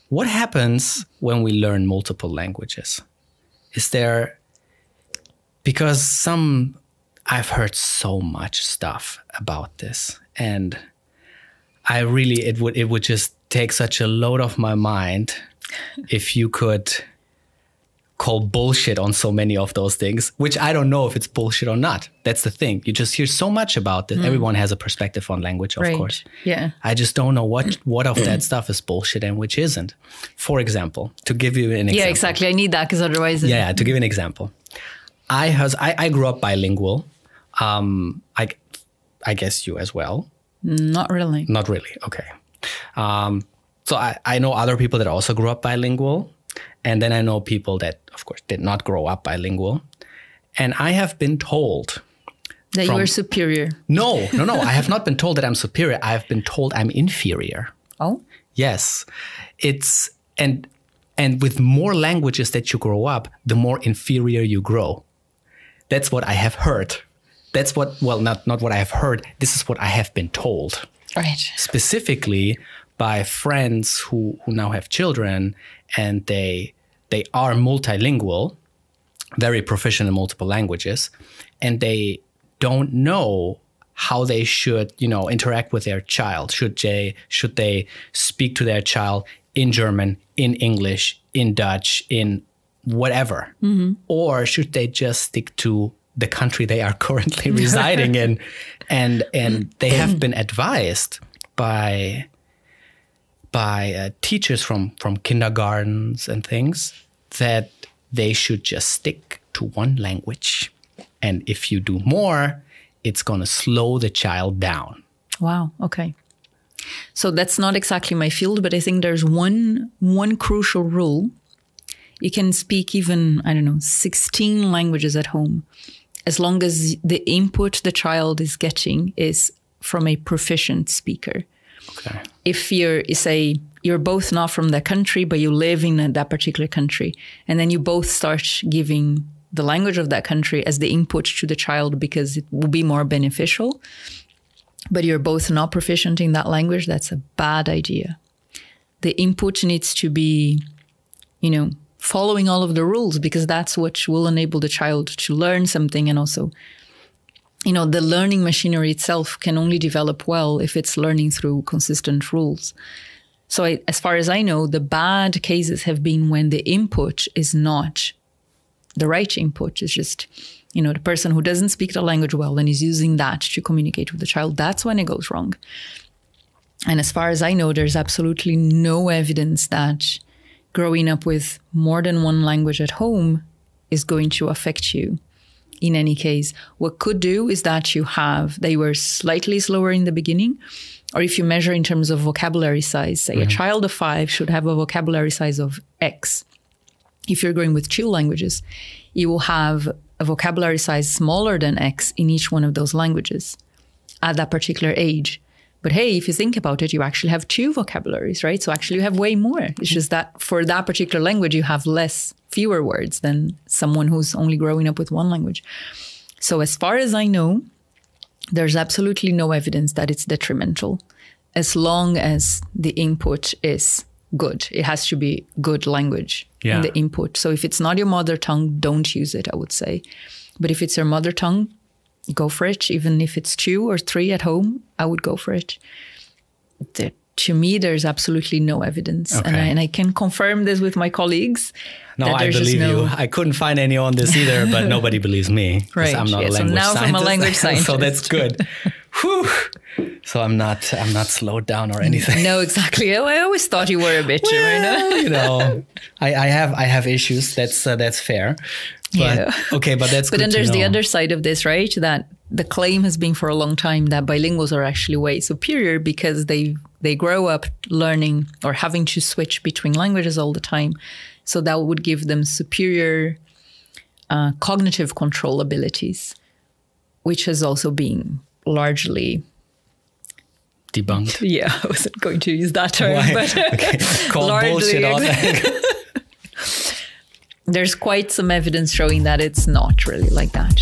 what happens when we learn multiple languages? Because I've heard so much stuff about this, and it would just take such a load off my mind if you could call bullshit on so many of those things, which I don't know if it's bullshit or not. That's the thing. You just hear so much about it. Everyone has a perspective on language, of course. Yeah. I just don't know what of that stuff is bullshit and which isn't. For example, to give you an example. Yeah, exactly. I need that because otherwise... Yeah, to give you an example. I grew up bilingual. I guess you as well. Not really. Not really. Okay. So I know other people that also grew up bilingual. And then I know people that, of course, did not grow up bilingual. And I have been told... That you are superior. No. I have not been told that I'm superior. I have been told I'm inferior. Oh? Yes. And with more languages that you grow up, the more inferior you grow. That's what I have heard. That's not what I have heard. This is what I have been told. Right. Specifically by friends who now have children, and they are multilingual, very proficient in multiple languages, and they don't know how they should, interact with their child. Should they speak to their child in German, in English, in Dutch, in whatever? Mm-hmm. Or should they just stick to the country they are currently residing in? And they have been advised by teachers from kindergartens and things that they should just stick to one language. And if you do more, it's going to slow the child down. Wow. Okay. So that's not exactly my field, but I think there's one crucial rule. You can speak even, 16 languages at home, as long as the input the child is getting is from a proficient speaker. Okay. If you're both not from that country, but you live in that particular country, and then you both start giving the language of that country as the input to the child because it will be more beneficial, but you're both not proficient in that language, that's a bad idea. The input needs to be, following all of the rules, because that's what will enable the child to learn something. And also, the learning machinery itself can only develop well if it's learning through consistent rules. So as far as I know, the bad cases have been when the input is not the right input. It's just, the person who doesn't speak the language well and is using that to communicate with the child. That's when it goes wrong. And as far as I know, there's absolutely no evidence that growing up with more than one language at home is going to affect you in any case. What could do is that they were slightly slower in the beginning, or if you measure in terms of vocabulary size, say a child of 5 should have a vocabulary size of X. If you're going with 2 languages, you will have a vocabulary size smaller than X in each one of those languages at that particular age. But hey, if you think about it, you actually have 2 vocabularies, right? So actually you have way more. It's just that for that particular language, you have fewer words than someone who's only growing up with one language. So as far as I know, there's absolutely no evidence that it's detrimental, as long as the input is good. It has to be good language in the input. So if it's not your mother tongue, don't use it, I would say. But if it's your mother tongue, go for it. Even if it's 2 or 3 at home, I would go for it. To me, there's absolutely no evidence. Okay. And I can confirm this with my colleagues. No, I believe you. I couldn't find any on this either, but nobody believes me. Right. I'm not a language scientist. So now I'm a language scientist. So that's good. Whew. So I'm not slowed down or anything. No, exactly. I always thought you were a bitch. Well, I have issues. That's fair. But, okay, but that's good. But then there's the other side of this, right? That the claim has been for a long time that bilinguals are actually way superior because they grow up learning or having to switch between languages all the time. So that would give them superior cognitive control abilities, which has also been largely debunked. Yeah, I wasn't going to use that term. Why? But okay. Call bullshit on that. There's quite some evidence showing that it's not really like that.